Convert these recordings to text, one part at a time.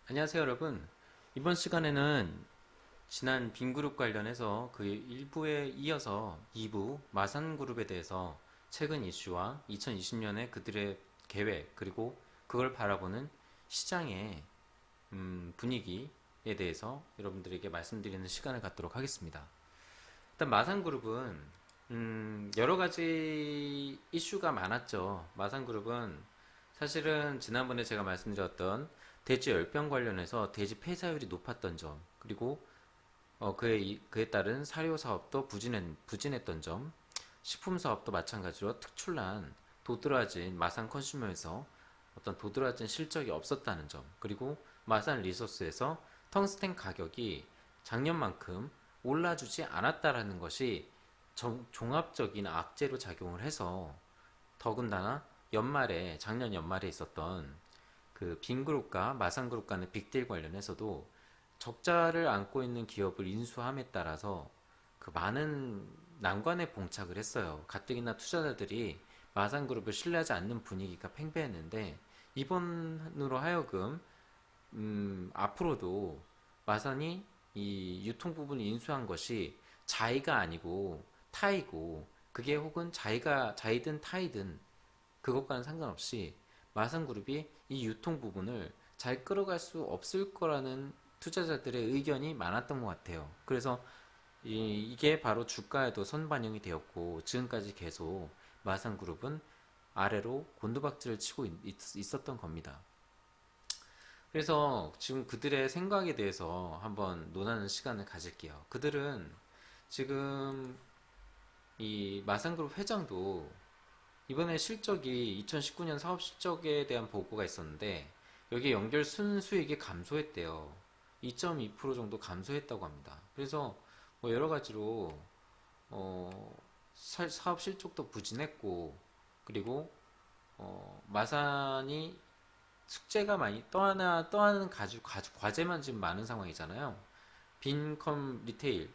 안녕하세요, 여러분. 이번 시간에는 지난 빈그룹 관련해서 그 1부에 이어서 2부 마산그룹에 대해서 최근 이슈와 2020년에 그들의 계획, 그리고 그걸 바라보는 시장의 분위기에 대해서 여러분들에게 말씀드리는 시간을 갖도록 하겠습니다. 일단 마산그룹은 여러 가지 이슈가 많았죠. 마산그룹은 사실은 지난번에 제가 말씀드렸던 대지 열병 관련해서 대지 폐사율이 높았던 점, 그리고 그에 따른 사료 사업도 부진했던 점, 식품 사업도 마찬가지로 특출난 도드라진 마산 컨슈머에서 어떤 도드라진 실적이 없었다는 점, 그리고 마산 리소스에서 텅스텐 가격이 작년만큼 올라주지 않았다라는 것이 종합적인 악재로 작용을 해서 더군다나 작년 연말에 있었던 그 빈그룹과 마산그룹 간의 빅딜 관련해서도 적자를 안고 있는 기업을 인수함에 따라서 그 많은 난관에 봉착을 했어요. 가뜩이나 투자자들이 마산그룹을 신뢰하지 않는 분위기가 팽배했는데 이번으로 하여금 앞으로도 마산이 이 유통 부분을 인수한 것이 자의가 아니고 타이고, 그게 혹은 자의든 타이든 그것과는 상관없이 마산그룹이 이 유통 부분을 잘 끌어갈 수 없을 거라는 투자자들의 의견이 많았던 것 같아요. 그래서 이게 바로 주가에도 선반영이 되었고, 지금까지 계속 마산그룹은 아래로 곤두박질을 치고 있었던 겁니다. 그래서 지금 그들의 생각에 대해서 한번 논하는 시간을 가질게요. 그들은 지금 이 마산그룹 회장도 이번에 실적이 2019년 사업 실적에 대한 보고가 있었는데 여기에 연결 순수익이 감소했대요. 2.2% 정도 감소했다고 합니다. 그래서 뭐 여러 가지로 사업 실적도 부진했고, 그리고 마산이 숙제가 많이 떠하는 과제만 지금 많은 상황이잖아요. 빈컴 리테일,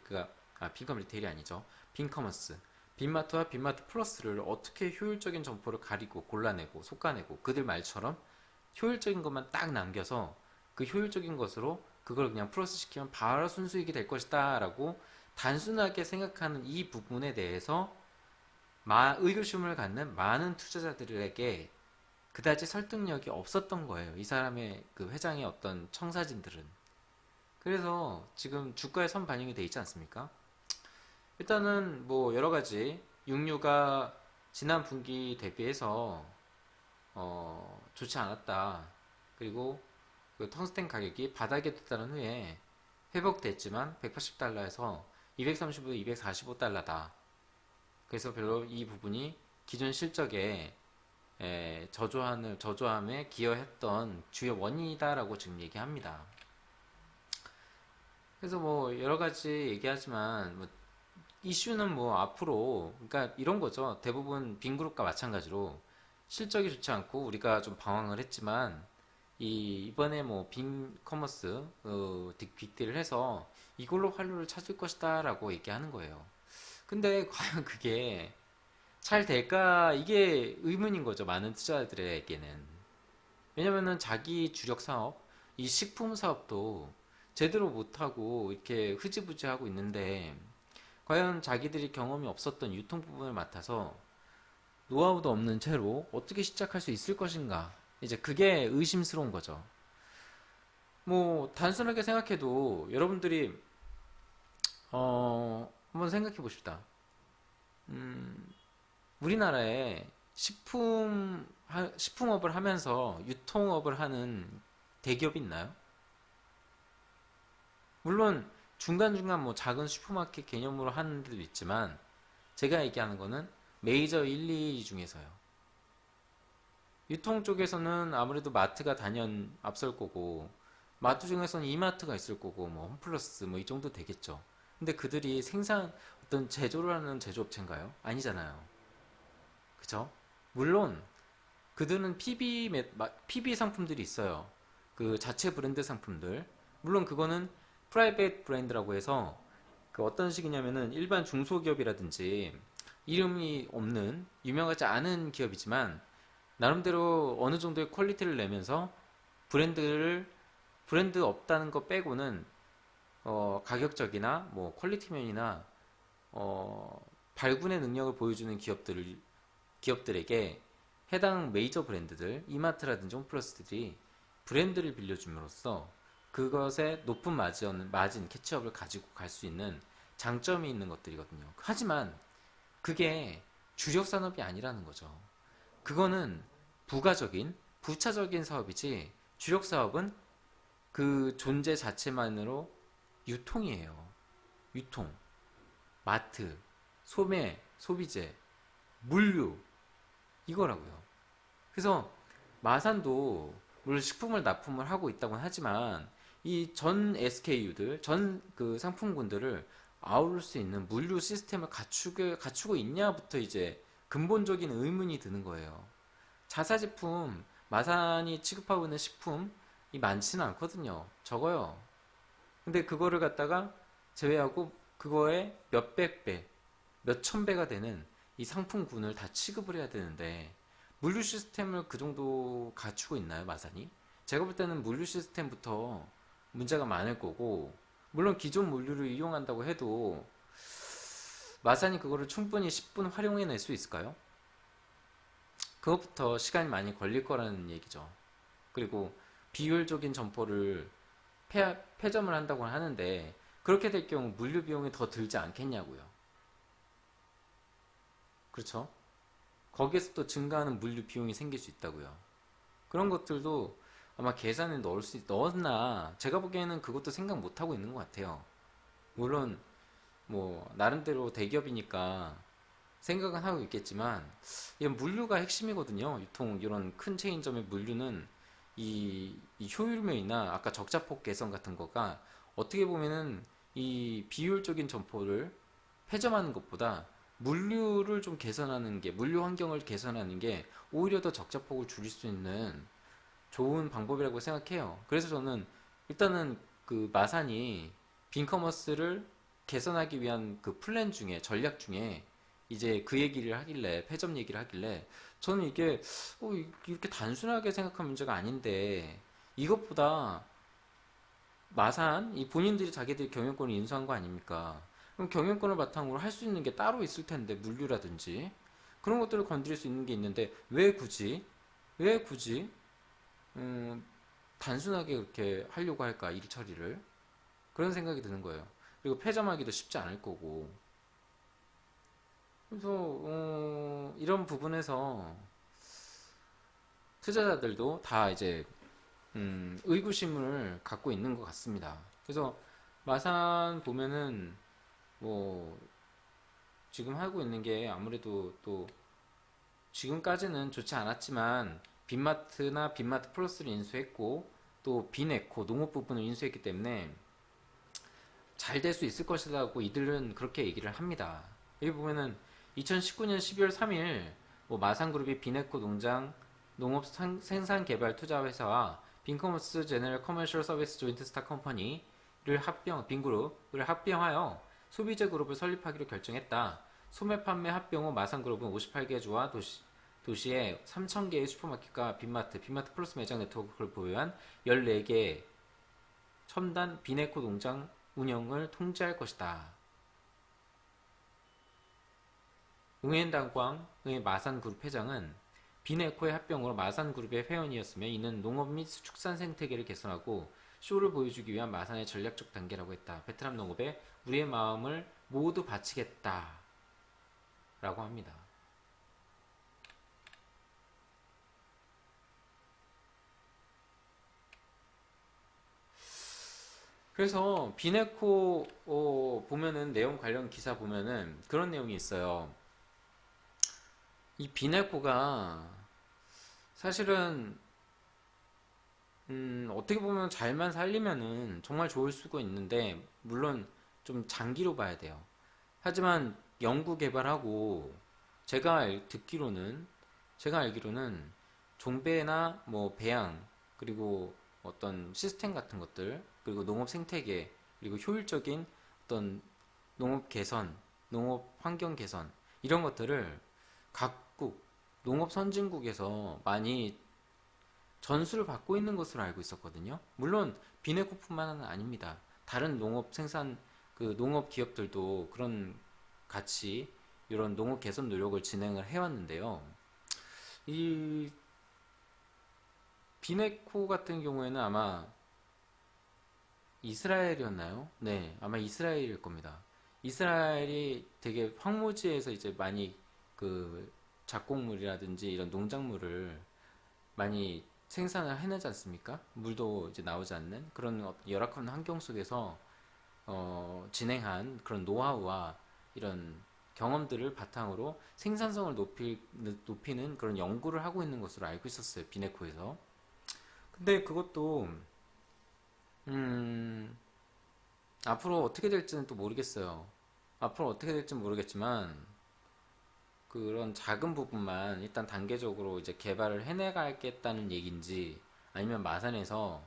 빈컴 리테일이 아니죠. 빈커머스. 빈마트와 빈마트 플러스를 어떻게 효율적인 점포를 가리고 골라내고 솎아내고 그들 말처럼 효율적인 것만 딱 남겨서 그 효율적인 것으로 그걸 그냥 플러스 시키면 바로 순수익이 될 것이다 라고 단순하게 생각하는 이 부분에 대해서 의구심을 갖는 많은 투자자들에게 그다지 설득력이 없었던 거예요. 이 사람의 그 회장의 어떤 청사진들은. 그래서 지금 주가에 선반영이 돼 있지 않습니까? 일단은 뭐 여러 가지 육류가 지난 분기 대비해서 좋지 않았다. 그리고 그 텅스텐 가격이 바닥에 뒀다는 후에 회복됐지만 180달러에서 235, 245달러다. 그래서 별로 이 부분이 기존 실적에 저조함에 기여했던 주요 원인이다라고 지금 얘기합니다. 그래서 뭐 여러 가지 얘기하지만 뭐 이슈는 뭐 앞으로, 그러니까 이런 거죠. 대부분 빈그룹과 마찬가지로 실적이 좋지 않고 우리가 좀 방황을 했지만 이번에 뭐 빈커머스 빅딜을 해서 이걸로 활로를 찾을 것이다라고 얘기하는 거예요. 근데 과연 그게 잘 될까, 이게 의문인 거죠. 많은 투자자들에게는. 왜냐면은 자기 주력 사업, 이 식품 사업도 제대로 못하고 이렇게 흐지부지 하고 있는데 과연 자기들이 경험이 없었던 유통 부분을 맡아서 노하우도 없는 채로 어떻게 시작할 수 있을 것인가? 이제 그게 의심스러운 거죠. 뭐 단순하게 생각해도 여러분들이 한번 생각해 보십시다. 우리나라에 식품업을 하면서 유통업을 하는 대기업이 있나요? 물론 중간중간 뭐 작은 슈퍼마켓 개념으로 하는 데도 있지만 제가 얘기하는 거는 메이저 1, 2 중에서요. 유통 쪽에서는 아무래도 마트가 단연 앞설 거고, 마트 중에서는 이마트가 있을 거고, 뭐 홈플러스 뭐 이 정도 되겠죠. 근데 그들이 어떤 제조를 하는 제조업체인가요? 아니잖아요. 그쵸? 물론 그들은 PB 상품들이 있어요. 그 자체 브랜드 상품들. 물론 그거는 프라이빗 브랜드라고 해서 그 어떤 식이냐면은 일반 중소기업이라든지 이름이 없는 유명하지 않은 기업이지만 나름대로 어느 정도의 퀄리티를 내면서 브랜드를 브랜드 없다는 거 빼고는 가격적이나 뭐 퀄리티 면이나 발군의 능력을 보여주는 기업들에게 해당 메이저 브랜드들, 이마트라든지 홈플러스들이 브랜드를 빌려줌으로써 그것에 높은 마진 캐치업을 가지고 갈 수 있는 장점이 있는 것들이거든요. 하지만 그게 주력 산업이 아니라는 거죠. 그거는 부차적인 사업이지, 주력 사업은 그 존재 자체만으로 유통이에요. 유통, 마트, 소매, 소비재, 물류, 이거라고요. 그래서 마산도 물론 식품을 납품을 하고 있다고는 하지만 이 전 SKU들, 전 그 상품군들을 아우를 수 있는 물류 시스템을 갖추고 있냐부터 이제 근본적인 의문이 드는 거예요. 자사제품, 마산이 취급하고 있는 식품이 많지는 않거든요. 적어요. 근데 그거를 갖다가 제외하고 그거에 몇백 배, 몇천 배가 되는 이 상품군을 다 취급을 해야 되는데 물류 시스템을 그 정도 갖추고 있나요, 마산이? 제가 볼 때는 물류 시스템부터 문제가 많을 거고, 물론 기존 물류를 이용한다고 해도 마산이 그거를 충분히 10분 활용해낼 수 있을까요? 그것부터 시간이 많이 걸릴 거라는 얘기죠. 그리고 비효율적인 점포를 폐점을 한다고 하는데 그렇게 될 경우 물류 비용이 더 들지 않겠냐고요. 그렇죠? 거기에서 또 증가하는 물류 비용이 생길 수 있다고요. 그런 것들도 아마 계산에 넣었나, 제가 보기에는 그것도 생각 못 하고 있는 것 같아요. 물론 뭐 나름대로 대기업이니까 생각은 하고 있겠지만 이건 물류가 핵심이거든요. 유통 이런 큰 체인점의 물류는 이 효율면이나 아까 적자폭 개선 같은 거가 어떻게 보면은 이 비효율적인 점포를 폐점하는 것보다 물류를 좀 개선하는 게, 물류 환경을 개선하는 게 오히려 더 적자폭을 줄일 수 있는 좋은 방법이라고 생각해요. 그래서 저는 일단은 그 마산이 빈커머스를 개선하기 위한 그 플랜 중에, 전략 중에 이제 그 얘기를 하길래, 폐점 얘기를 하길래 저는 이게 이렇게 단순하게 생각한 문제가 아닌데 이것보다 마산, 이 본인들이 자기들이 경영권을 인수한 거 아닙니까? 그럼 경영권을 바탕으로 할 수 있는 게 따로 있을 텐데, 물류라든지 그런 것들을 건드릴 수 있는 게 있는데 왜 굳이 음, 단순하게 그렇게 하려고 할까, 일 처리를. 그런 생각이 드는 거예요. 그리고 폐점하기도 쉽지 않을 거고. 그래서 이런 부분에서 투자자들도 다 이제 의구심을 갖고 있는 것 같습니다. 그래서 마산 보면은 뭐 지금 하고 있는 게 아무래도 또 지금까지는 좋지 않았지만 빈마트나 빈마트 플러스를 인수했고 또 빈에코 농업 부분을 인수했기 때문에 잘 될 수 있을 것이라고 이들은 그렇게 얘기를 합니다. 여기 보면은 2019년 12월 3일 뭐 마산그룹이 빈에코 농장 농업 생산 개발 투자 회사와 빈커머스 제너럴 커머셜 서비스 조인트 스타 컴퍼니를 빈그룹을 합병하여 소비재 그룹을 설립하기로 결정했다. 소매 판매 합병 후 마산그룹은 58개 주와 도시에 3,000개의 슈퍼마켓과 빈마트 플러스 매장 네트워크를 보유한 14개 첨단 빈에코 농장 운영을 통제할 것이다. 응앤당광의 마산그룹 회장은 빈에코의 합병으로 마산그룹의 회원이었으며 이는 농업 및 축산 생태계를 개선하고 쇼를 보여주기 위한 마산의 전략적 단계라고 했다. 베트남 농업에 우리의 마음을 모두 바치겠다 라고 합니다. 그래서 비네코 보면은 내용 관련 기사 보면은 그런 내용이 있어요. 이 비네코가 사실은 어떻게 보면 잘만 살리면은 정말 좋을 수가 있는데 물론 좀 장기로 봐야 돼요. 하지만 연구 개발하고 제가 알기로는 종배나 뭐 배양 그리고 어떤 시스템 같은 것들 그리고 농업 생태계 그리고 효율적인 어떤 농업 개선, 농업 환경 개선 이런 것들을 각국 농업 선진국에서 많이 전수를 받고 있는 것으로 알고 있었거든요. 물론 비네코뿐만은 아닙니다. 다른 농업 생산 그 농업 기업들도 그런 같이 이런 농업 개선 노력을 진행을 해왔는데요. 이 비네코 같은 경우에는 아마 이스라엘이었나요? 네, 아마 이스라엘일 겁니다. 이스라엘이 되게 황무지에서 이제 많이 그 작곡물이라든지 이런 농작물을 많이 생산을 해내지 않습니까? 물도 이제 나오지 않는 그런 열악한 환경 속에서 진행한 그런 노하우와 이런 경험들을 바탕으로 생산성을 높이는 그런 연구를 하고 있는 것으로 알고 있었어요. 비네코에서. 근데 그것도 음, 앞으로 어떻게 될지는 또 모르겠어요. 앞으로 어떻게 될지는 모르겠지만 그런 작은 부분만 일단 단계적으로 이제 개발을 해나가겠다는 얘기인지 아니면 마산에서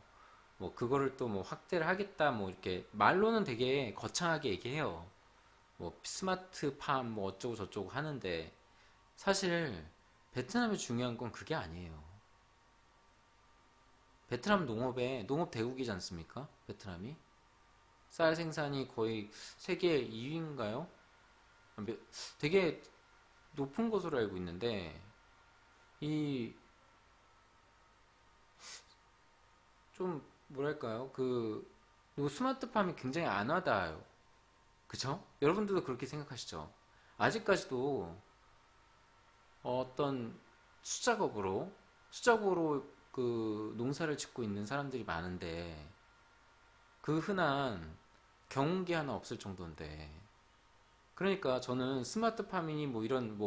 뭐 그거를 또 뭐 확대를 하겠다 뭐 이렇게 말로는 되게 거창하게 얘기해요. 뭐 스마트팜 뭐 어쩌고 저쩌고 하는데 사실 베트남이 중요한 건 그게 아니에요. 베트남 농업 대국이지 않습니까? 베트남이 쌀 생산이 거의 세계 2위인가요? 되게 높은 것으로 알고 있는데 이 좀 뭐랄까요? 그 스마트팜이 굉장히 안 와닿아요. 그쵸? 여러분들도 그렇게 생각하시죠? 아직까지도 어떤 수작업으로 그 농사를 짓고 있는 사람들이 많은데 그 흔한 경운기 하나 없을 정도인데 그러니까 저는 스마트팜이니 뭐 이런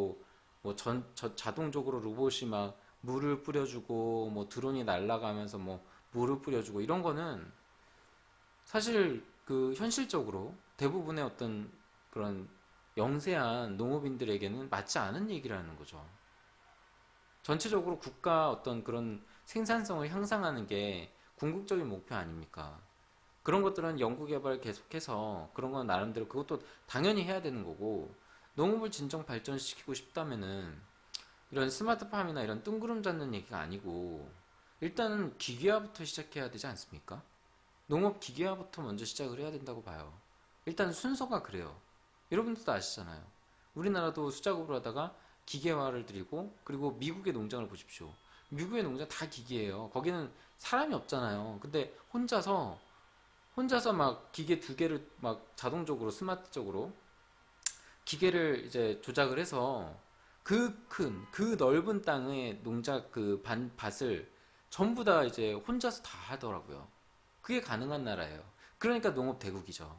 자동적으로 로봇이 막 물을 뿌려주고 뭐 드론이 날아가면서 뭐 물을 뿌려주고 이런 거는 사실 그 현실적으로 대부분의 어떤 그런 영세한 농업인들에게는 맞지 않은 얘기라는 거죠. 전체적으로 국가 어떤 그런 생산성을 향상하는 게 궁극적인 목표 아닙니까? 그런 것들은 연구개발 계속해서 그런 건 나름대로 그것도 당연히 해야 되는 거고 농업을 진정 발전시키고 싶다면은 이런 스마트팜이나 이런 뜬구름 잡는 얘기가 아니고 일단은 기계화부터 시작해야 되지 않습니까? 농업 기계화부터 먼저 시작을 해야 된다고 봐요. 일단 순서가 그래요. 여러분들도 아시잖아요. 우리나라도 수작업을 하다가 기계화를 들이고 그리고 미국의 농장을 보십시오. 미국의 농장 다 기계예요. 거기는 사람이 없잖아요. 근데 혼자서 막 기계 두 개를 막 자동적으로 스마트적으로 기계를 이제 조작을 해서 그 넓은 땅의 농작 밭을 전부 다 이제 혼자서 다 하더라고요. 그게 가능한 나라예요. 그러니까 농업 대국이죠.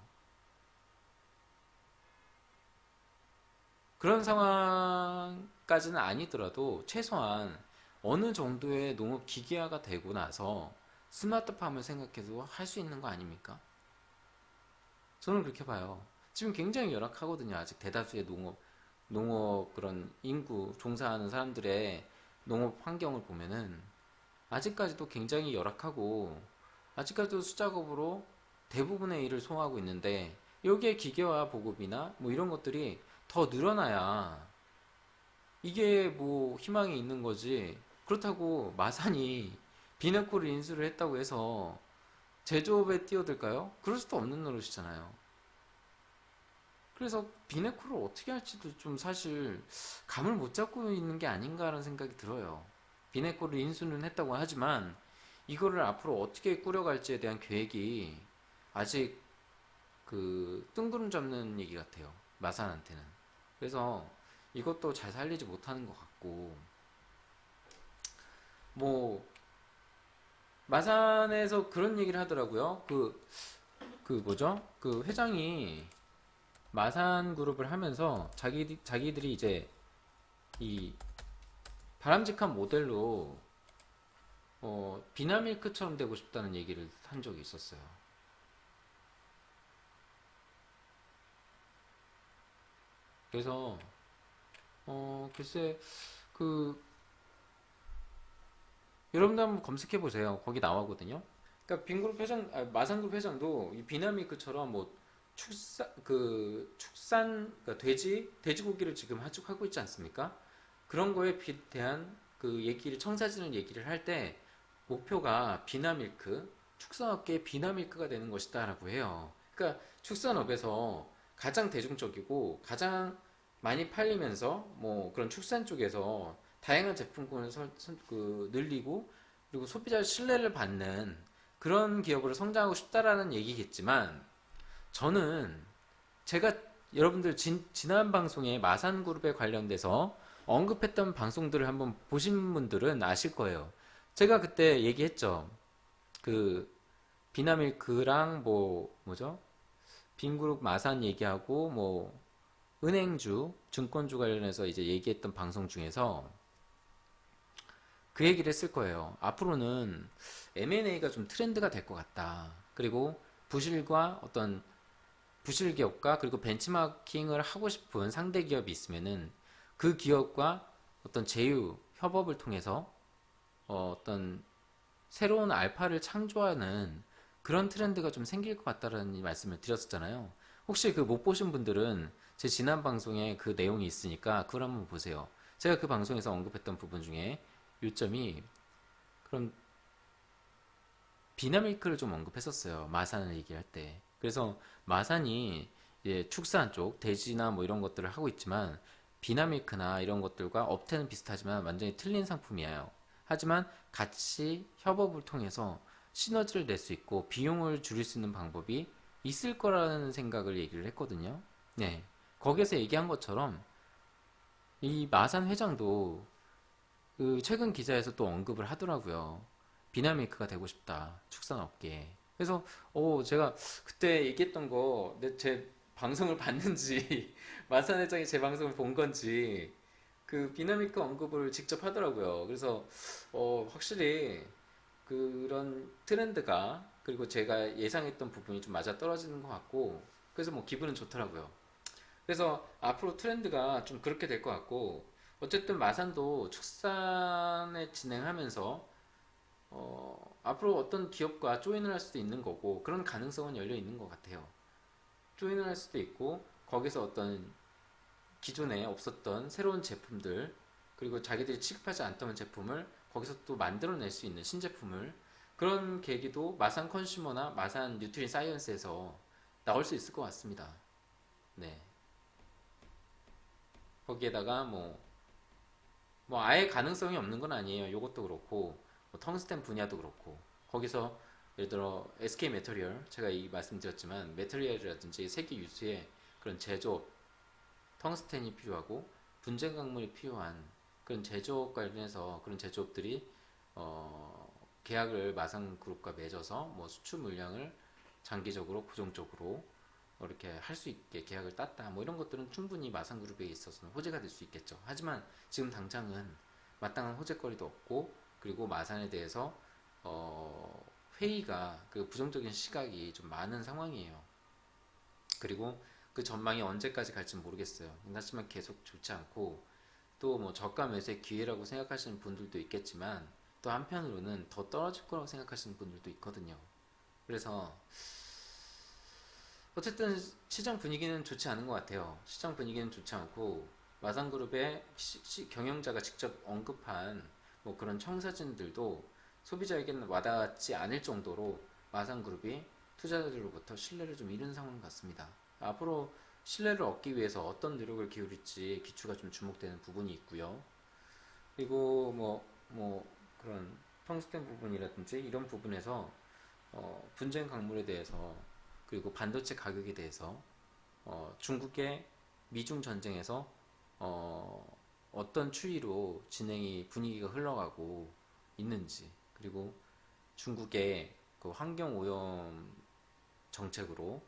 그런 상황까지는 아니더라도 최소한 어느 정도의 농업 기계화가 되고 나서 스마트팜을 생각해도 할 수 있는 거 아닙니까? 저는 그렇게 봐요. 지금 굉장히 열악하거든요. 아직 대다수의 농업 그런 인구, 종사하는 사람들의 농업 환경을 보면은 아직까지도 굉장히 열악하고 아직까지도 수작업으로 대부분의 일을 소화하고 있는데 여기에 기계화 보급이나 뭐 이런 것들이 더 늘어나야 이게 뭐 희망이 있는 거지. 그렇다고 마산이 비나코를 인수를 했다고 해서 제조업에 뛰어들까요? 그럴 수도 없는 노릇이잖아요. 그래서 비네코를 어떻게 할지도 좀 사실 감을 못 잡고 있는 게 아닌가라는 생각이 들어요. 비네코를 인수는 했다고 하지만 이거를 앞으로 어떻게 꾸려갈지에 대한 계획이 아직 그 뜬구름 잡는 얘기 같아요. 마산한테는. 그래서 이것도 잘 살리지 못하는 것 같고 뭐 마산에서 그런 얘기를 하더라고요. 그 뭐죠? 그 회장이 마산 그룹을 하면서 자기들이 이제 이 바람직한 모델로 비나밀크처럼 되고 싶다는 얘기를 한 적이 있었어요. 그래서 글쎄 그 여러분도 한번 검색해 보세요. 거기 나오거든요. 그러니까 빈그룹 회장, 마산그룹 회장도 이 비나밀크처럼 뭐 그러니까 돼지고기를 지금 하고 있지 않습니까? 그런 거에 대한 그 얘기를 청사진을 얘기를 할 때 목표가 비나밀크, 축산업계의 비나밀크가 되는 것이다라고 해요. 그러니까 축산업에서 가장 대중적이고 가장 많이 팔리면서 뭐 그런 축산 쪽에서 다양한 제품군을 늘리고 그리고 소비자 신뢰를 받는 그런 기업으로 성장하고 싶다라는 얘기겠지만 저는 제가 여러분들 지난 방송에 마산그룹에 관련돼서 언급했던 방송들을 한번 보신 분들은 아실 거예요. 제가 그때 얘기했죠. 그 비나밀크랑 뭐죠? 빈그룹 마산 얘기하고 뭐 은행주, 증권주 관련해서 이제 얘기했던 방송 중에서 그 얘기를 했을 거예요. 앞으로는 M&A가 좀 트렌드가 될 것 같다. 그리고 부실과 어떤 부실 기업과 그리고 벤치마킹을 하고 싶은 상대 기업이 있으면은 그 기업과 어떤 제휴, 협업을 통해서 어떤 새로운 알파를 창조하는 그런 트렌드가 좀 생길 것 같다라는 말씀을 드렸었잖아요. 혹시 그 못 보신 분들은 제 지난 방송에 그 내용이 있으니까 그걸 한번 보세요. 제가 그 방송에서 언급했던 부분 중에 요점이 그런 비나밀크를 좀 언급했었어요. 마산을 얘기할 때. 그래서 마산이 이제 축산 쪽 돼지나 뭐 이런 것들을 하고 있지만 비나밀크나 이런 것들과 업태는 비슷하지만 완전히 틀린 상품이에요. 하지만 같이 협업을 통해서 시너지를 낼 수 있고 비용을 줄일 수 있는 방법이 있을 거라는 생각을 얘기를 했거든요. 네. 거기에서 얘기한 것처럼 이 마산 회장도 그 최근 기사에서 또 언급을 하더라고요. 비나밀크가 되고 싶다. 축산업계. 그래서 제가 그때 얘기했던 거 제 방송을 봤는지 마산 회장이 제 방송을 본 건지 그 비나밀크 언급을 직접 하더라고요. 그래서 확실히 그런 트렌드가 그리고 제가 예상했던 부분이 좀 맞아 떨어지는 것 같고 그래서 뭐 기분은 좋더라고요. 그래서 앞으로 트렌드가 좀 그렇게 될 것 같고 어쨌든 마산도 축산에 진행하면서 앞으로 어떤 기업과 조인을 할 수도 있는 거고 그런 가능성은 열려 있는 것 같아요. 조인을 할 수도 있고 거기서 어떤 기존에 없었던 새로운 제품들 그리고 자기들이 취급하지 않던 제품을 거기서 또 만들어낼 수 있는 신제품을 그런 계기도 마산 컨슈머나 마산 뉴트리 사이언스에서 나올 수 있을 것 같습니다. 네. 거기에다가 뭐 아예 가능성이 없는 건 아니에요. 요것도 그렇고 뭐 텅스텐 분야도 그렇고 거기서 예를 들어 SK 메터리얼 제가 이 말씀드렸지만 메터리얼이라든지 세계 유수의 그런 제조업 텅스텐이 필요하고 분쟁 강물이 필요한 그런 제조업 관련해서 그런 제조업들이 계약을 마산그룹과 맺어서 뭐 수출 물량을 장기적으로 고정적으로 이렇게 할 수 있게 계약을 땄다 뭐 이런 것들은 충분히 마산그룹에 있어서는 호재가 될 수 있겠죠. 하지만 지금 당장은 마땅한 호재거리도 없고 그리고 마산에 대해서 회의가 그 부정적인 시각이 좀 많은 상황이에요. 그리고 그 전망이 언제까지 갈지 모르겠어요. 하지만 계속 좋지 않고 또 뭐 저가 매수의 기회라고 생각하시는 분들도 있겠지만 또 한편으로는 더 떨어질 거라고 생각하시는 분들도 있거든요. 그래서 어쨌든 시장 분위기는 좋지 않은 것 같아요. 시장 분위기는 좋지 않고 마산그룹의 경영자가 직접 언급한 뭐 그런 청사진들도 소비자에게는 와닿지 않을 정도로 마산그룹이 투자자들로부터 신뢰를 좀 잃은 상황 같습니다. 앞으로 신뢰를 얻기 위해서 어떤 노력을 기울일지 기추가 좀 주목되는 부분이 있고요. 그리고 뭐 그런 텅스텐 부분이라든지 이런 부분에서 분쟁 강물에 대해서 그리고 반도체 가격에 대해서 중국의 미중 전쟁에서 어떤 추이로 진행이 분위기가 흘러가고 있는지 그리고 중국의 그 환경 오염 정책으로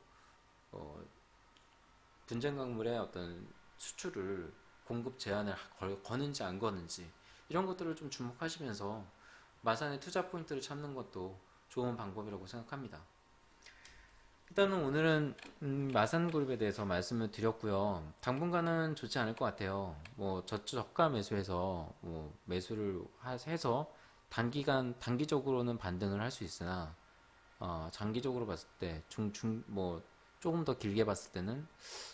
분쟁 강물의 어떤 수출을 공급 제한을 거는지 안 거는지 이런 것들을 좀 주목하시면서 마산의 투자 포인트를 찾는 것도 좋은 방법이라고 생각합니다. 일단은 오늘은 마산그룹에 대해서 말씀을 드렸고요. 당분간은 좋지 않을 것 같아요. 뭐 저가 매수해서 뭐 매수를 해서 단기적으로는 반등을 할 수 있으나 장기적으로 봤을 때 뭐 조금 더 길게 봤을 때는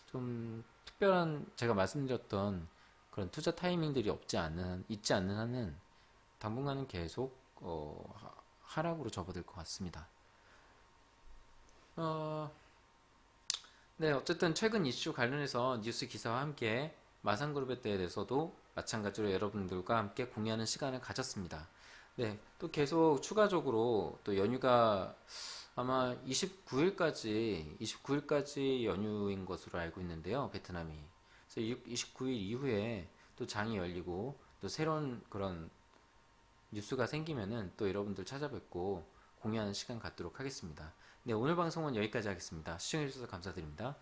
좀 특별한 제가 말씀드렸던 그런 투자 타이밍들이 있지 않는 한은 당분간은 계속 하락으로 접어들 것 같습니다. 어, 네, 어쨌든 최근 이슈 관련해서 뉴스 기사와 함께 마산그룹에 대해서도 마찬가지로 여러분들과 함께 공유하는 시간을 가졌습니다. 네, 또 계속 추가적으로 또 연휴가 아마 29일까지 연휴인 것으로 알고 있는데요, 베트남이. 그래서 29일 이후에 또 장이 열리고 또 새로운 그런 뉴스가 생기면은 또 여러분들 찾아뵙고 공유하는 시간 갖도록 하겠습니다. 네, 오늘 방송은 여기까지 하겠습니다. 시청해주셔서 감사드립니다.